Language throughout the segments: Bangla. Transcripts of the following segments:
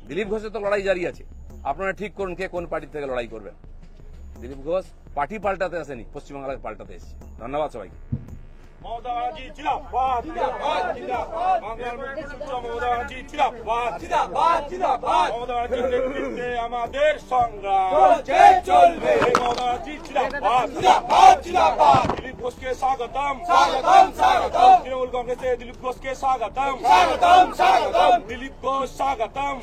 দিলীপ ঘোষের তো লড়াই জারি আছে। আপনারা ঠিক করুন কে কোন পার্টি থেকে লড়াই করবেন। দিলীপ ঘোষ পার্টি পাল্টাতে আসেনি, পশ্চিমবাংলাকে পাল্টাতে এসেছে। ধন্যবাদ সবাইকে। আমাদের সংগ্রাম চলবে। দিলীপ ঘোষকে স্বাগতম, তৃণমূল কংগ্রেসে দিলীপ ঘোষকে স্বাগতম, দিলীপ ঘোষ স্বাগতম,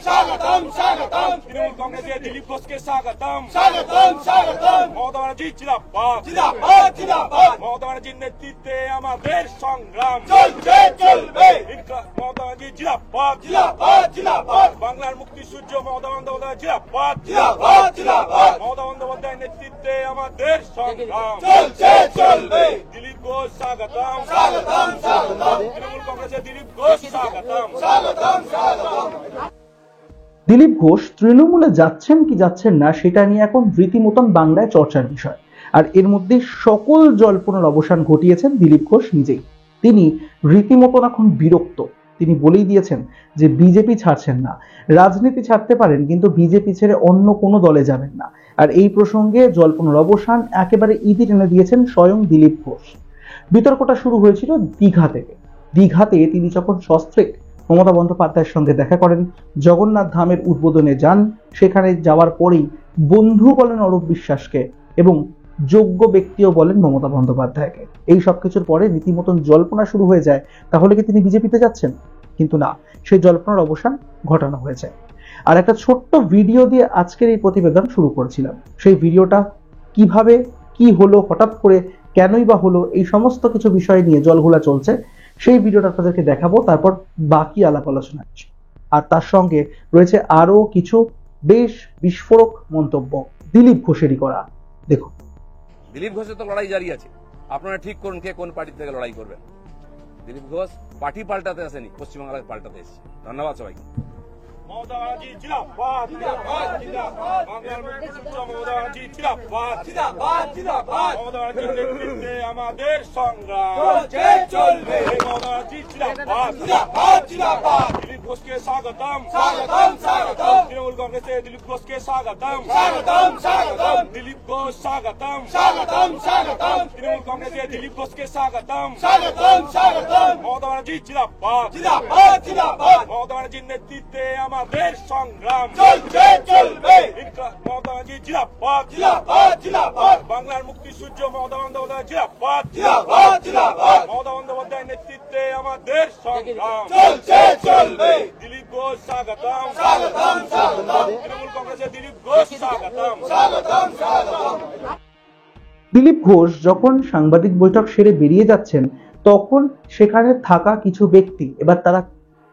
তৃণমূল কংগ্রেসে দিলীপ ঘোষকে স্বাগতম। মমতা ব্যানার্জি জিন্দাবাদ, মমতা ব্যানার্জির নেতৃত্বে আমাদের সংগ্রাম চলবে। মমতা ব্যানার্জি জিন্দাবাদ, বাংলার মুক্তি সূর্য মমতা বন্দ্যোপাধ্যায় জিন্দাবাদ, মমতা বন্দ্যোপাধ্যায়ের নেতৃত্বে আমাদের সংগ্রাম চলবে। দিলীপ ঘোষ স্বাগতম, তৃণমূল কংগ্রেসে দিলীপ ঘোষ স্বাগতম। দিলীপ ঘোষ তৃণমূলে যাচ্ছেন কি যাচ্ছেন না সেটা নিয়ে এখন রীতিমতন বাংলায় চর্চার বিষয়। আর এর মধ্যে সকল জল্পনার অবসান ঘটিয়েছেন দিলীপ ঘোষ নিজেই। তিনি রীতিমতন এখন বিরক্ত। তিনি বলেই দিয়েছেন যে বিজেপি ছাড়ছেন না, রাজনীতি ছাড়তে পারেন কিন্তু বিজেপি ছেড়ে অন্য কোনো দলে যাবেন না। আর এই প্রসঙ্গে জল্পনার অবসান একেবারে ইতি টেনে দিয়েছেন স্বয়ং দিলীপ ঘোষ। বিতর্কটা শুরু হয়েছিল দীঘা থেকে। দীঘাতে তিনি যখন সস্ত্রীক মমতা বন্দ্যোপাধ্যায়ের সঙ্গে দেখা করেন, জগন্নাথ ধামের উদ্বোধনে যান, সেখানে যাওয়ার পরেই বন্ধু বলেন অরূপ বিশ্বাসকে এবং যোগ্য ব্যক্তিও বলেন মমতা বন্দ্যোপাধ্যায়কে। এই সব কিছুর পরে রীতিমতন জল্পনা শুরু হয়ে যায়, তাহলে কি তিনি বিজেপিতে যাচ্ছেন? কিন্তু না, সেই জল্পনার অবসান ঘটানো হয়েছে। আর একটা ছোট্ট ভিডিও দিয়ে আজকের এই প্রতিবেদন শুরু করেছিলাম। সেই ভিডিওটা কিভাবে কি হলো, হঠাৎ করে কেনই বা হলো, এই সমস্ত কিছু বিষয় নিয়ে জলঘোলা চলছে। সেই ভিডিওটা আপনাদেরকে দেখাবো, তারপর বাকি আলাপ আলোচনা। আর তার সঙ্গে রয়েছে আরো কিছু বেশ বিস্ফোরক মন্তব্য দিলীপ ঘোষেরই করা। দেখুন, দিলীপ ঘোষের তো লড়াই জারি আছে। আপনারা ঠিক করুন কে কোন পার্টি থেকে লড়াই করবেন। দিলীপ ঘোষ পার্টি পাল্টাতে আসেনি, পশ্চিমবাংলাকে পাল্টাতে এসেছে। ধন্যবাদ সবাইকে। মমতা ব্যানার্জি জিন্দাবাদ, বাংলার মুক্তি সূর্য মমতা ব্যানার্জি জিন্দাবাদ, মমতা ব্যানার্জির নেতৃত্বে আমাদের সংগ্রাম চলবে। মমতা ব্যানার্জি জিন্দাবাদ, দিলীপ ঘোষকে স্বাগতম, তৃণমূল কংগ্রেসে দিলীপ ঘোষকে স্বাগতম, দিলীপ ঘোষ স্বাগতম, তৃণমূল কংগ্রেসে দিলীপ ঘোষকে স্বাগতম। মমতা ব্যানার্জি জিন্দাবাদ, মমতা ব্যানার্জির নেতৃত্বে আমাদের সংগ্রাম চলবে। মমতা ব্যানার্জি জিন্দাবাদ, বাংলার মুক্তি সূর্য মমতা বন্দ্যোপাধ্যায় জিন্দাবাদ, মমতা বন্দ্যোপাধ্যায়ের নেতৃত্বে আমাদের সংগ্রাম চলবে। দিলীপ ঘোষ স্বাগতম, তৃণমূল কংগ্রেসের দিলীপ ঘোষ স্বাগতম। দিলীপ ঘোষ যখন সাংবাদিক বৈঠক সেরে বেরিয়ে যাচ্ছেন, তখন সেখানে থাকা কিছু ব্যক্তি এবার তারা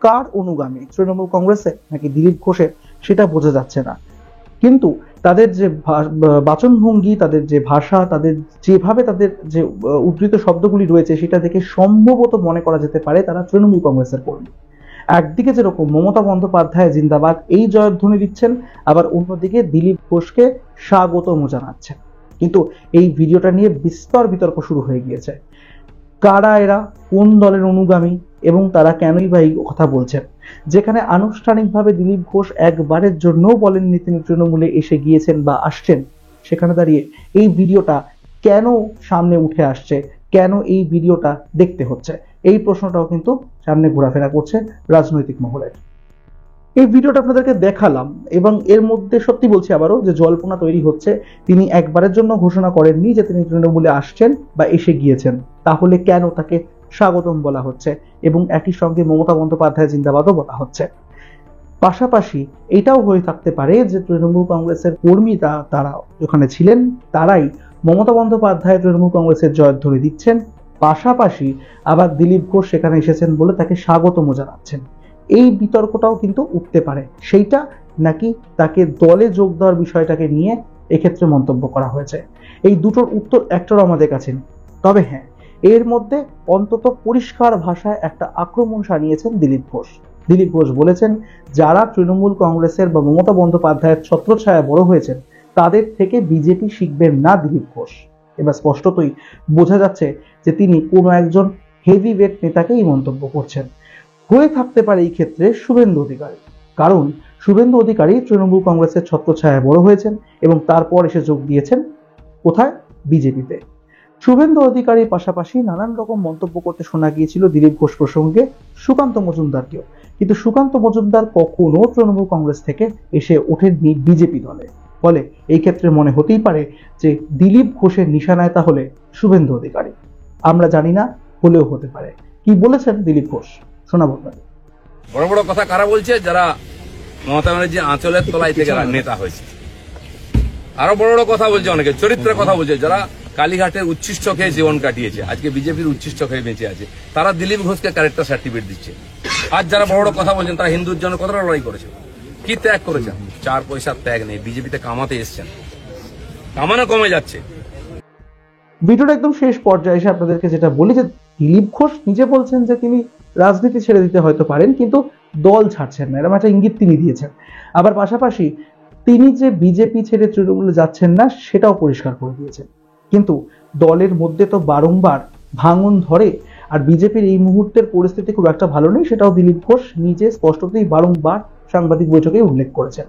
কার অনুগামী, তৃণমূল কংগ্রেসে নাকি দিলীপ ঘোষের, সেটা বোঝা যাচ্ছে না। কিন্তু তাদের যে বাচনভঙ্গি, তাদের যে ভাষা, তাদের যেভাবে তাদের যে উদ্ধৃত শব্দগুলি রয়েছে, সেটা দেখে সম্ভবত মনে করা যেতে পারে তারা তৃণমূল কংগ্রেসের কর্মী। একদিকে যেরকম মমতা বন্দ্যোপাধ্যায় জিন্দাবাদ এই জয়ধ্বনি দিচ্ছেন, আবার অন্যদিকে দিলীপ ঘোষকে স্বাগতম জানাচ্ছেন। কিন্তু এই ভিডিওটা নিয়ে বিস্তর বিতর্ক শুরু হয়ে গিয়েছে। কারা এরা, কোন দলের অনুগামী এবং তারা কেনই বা এই কথা বলছেন? যেখানে আনুষ্ঠানিকভাবে দিলীপ ঘোষ একবারের জন্যও বলেননি তিনি তৃণমূলে এসে গিয়েছেন বা আসছেন, সেখানে দাঁড়িয়ে এই ভিডিওটা কেন সামনে উঠে আসছে, কেন এই ভিডিওটা দেখতে হচ্ছে, এই প্রশ্নটাও কিন্তু সামনে ঘোরাফেরা করছে রাজনৈতিক মহলের। এই ভিডিওটা আপনাদেরকে দেখালাম এবং এর মধ্যে সত্যি বলছি আবারও যে জল্পনা তৈরি হচ্ছে। তিনি একবারের জন্য ঘোষণা করেননি যে তিনি তৃণমূলে আসছেন বা এসে গিয়েছেন, তাহলে কেন তাকে স্বাগতম বলা হচ্ছে এবং একই সঙ্গে মমতা বন্দ্যোপাধ্যায় জিন্দাবাদও বলা হচ্ছে? পাশাপাশি এটাও হয়ে থাকতে পারে যে তৃণমূল কংগ্রেসের কর্মী তারা ওখানে ছিলেন, তারাই মমতা বন্দ্যোপাধ্যায় তৃণমূল কংগ্রেসের জয়ধ্বনি দিচ্ছেন, পাশাপাশি আবার দিলীপ ঘোষ সেখানে এসেছেন বলে তাকে স্বাগতম জানাচ্ছেন। এই বিতর্কটাও কিন্তু উঠতে পারে। সেইটা নাকি তাকে দলে যোগ দেওয়ার বিষয়টাকে নিয়ে এক্ষেত্রে মন্তব্য করা হয়েছে। এই দুটোর উত্তর একটাও আমাদের কাছে নেই। তবে হ্যাঁ, এর মধ্যে অন্তত পরিষ্কার ভাষায় একটা আক্রমণ সানিয়েছেন দিলীপ ঘোষ। দিলীপ ঘোষ বলেছেন, যারা তৃণমূল কংগ্রেসের বা মমতা বন্দ্যোপাধ্যায়ের ছত্রছায়া বড় হয়েছেন, তাদের থেকে বিজেপি শিখবেন না দিলীপ ঘোষ। এবার স্পষ্টতই বোঝা যাচ্ছে যে তিনি কোনো একজন হেভিওয়েট নেতাকে এই মন্তব্য করছেন। হয়ে থাকতে পারে এই ক্ষেত্রে শুভেন্দু অধিকারী, কারণ শুভেন্দু অধিকারী তৃণমূল কংগ্রেসের ছত্রছায়ায় বড় হয়েছেন এবং তারপর এসে যোগ দিয়েছেন কোথায়? বিজেপিতে। শুভেন্দু অধিকারীর পাশাপাশি নানান রকম মন্তব্য করতে শোনা গিয়েছিল দিলীপ ঘোষ প্রসঙ্গে সুকান্ত মজুমদারকেও, কিন্তু সুকান্ত মজুমদার কখনো তৃণমূল কংগ্রেস থেকে এসে ওঠেননি বিজেপি দলে। ফলে এই ক্ষেত্রে মনে হতেই পারে যে দিলীপ ঘোষের নিশানায় তাহলে শুভেন্দু অধিকারী। আমরা জানি না, হলেও হতে পারে। কি বলেছেন দিলীপ ঘোষ শোনাবো আপনাদের। বড় বড় কথা কারা বলছে? যারা মমতা ব্যানার্জি আঁচলের তলায় থেকে নেতা হয়েছে। আরো বড় বড় কথা বলছে, অনেকে চরিত্রের কথা বলছে, যারা কালীঘাটের উচ্ছিষ্ট খেয়ে জীবন কাটিয়েছে, আজকে বিজেপির উচ্ছিষ্ট খেয়ে বেঁচে আছে, তারা দিলীপ ঘোষকে ক্যারেক্টার সার্টিফিকেট দিচ্ছে। আজ যারা বড় বড় কথা বলছেন তারা হিন্দুর জন্য কতটা লড়াই করেছে, কি ত্যাগ করেছেন? 4 পয়সার ত্যাগ নেই, বিজেপিতে কামাতে এসছেন, কামানো কমে যাচ্ছে। ভিডিওর একদম শেষ পর্যায়ে এসে আপনাদেরকে যেটা বলি যে দিলীপ ঘোষ নিজে বলছেন যে তিনি রাজনীতি ছেড়ে দিতে হয়তো পারেন, কিন্তু দল ছাড়ছেন না, এরকম একটা ইঙ্গিত তিনি দিয়েছেন। আবার পাশাপাশি তিনি যে বিজেপি ছেড়ে তৃণমূলে যাচ্ছেন না সেটাও পরিষ্কার করে দিয়েছেন। কিন্তু দলের মধ্যে তো বারংবার ভাঙন ধরে, আর বিজেপির এই মুহূর্তের পরিস্থিতি খুব একটা ভালো নেই, সেটাও দিলীপ ঘোষ নিজে স্পষ্টতই বারংবার সাংবাদিক বৈঠকে উল্লেখ করেছেন।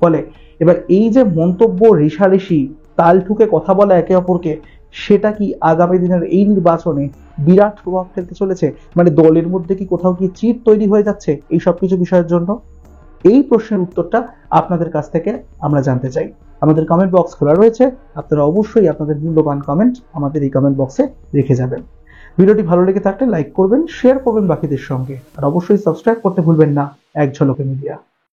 ফলে এবার এই যে মন্তব্য, রেষারেষি, তাল ঠুকে কথা বলা একে অপরকে, সেটা কি আগামী দিনের এই নির্বাচনে বিরাট প্রভাব ফেলতে চলেছে? মানে দলের মধ্যে কি কোথাও কি চিট তৈরি হয়ে যাচ্ছে এই সবকিছু বিষয়ের জন্য? এই প্রশ্নের উত্তরটা আপনাদের কাছ থেকে আমরা জানতে চাই। আমাদের কমেন্ট বক্স খোলা রয়েছে, আপনারা অবশ্যই আপনাদের মূল্যবান কমেন্ট আমাদের এই কমেন্ট বক্সে রেখে যাবেন। ভিডিওটি ভালো লেগে থাকলে লাইক করবেন, শেয়ার করবেন বাকিদের সঙ্গে, আর অবশ্যই সাবস্ক্রাইব করতে ভুলবেন না এক ঝলকে মিডিয়া।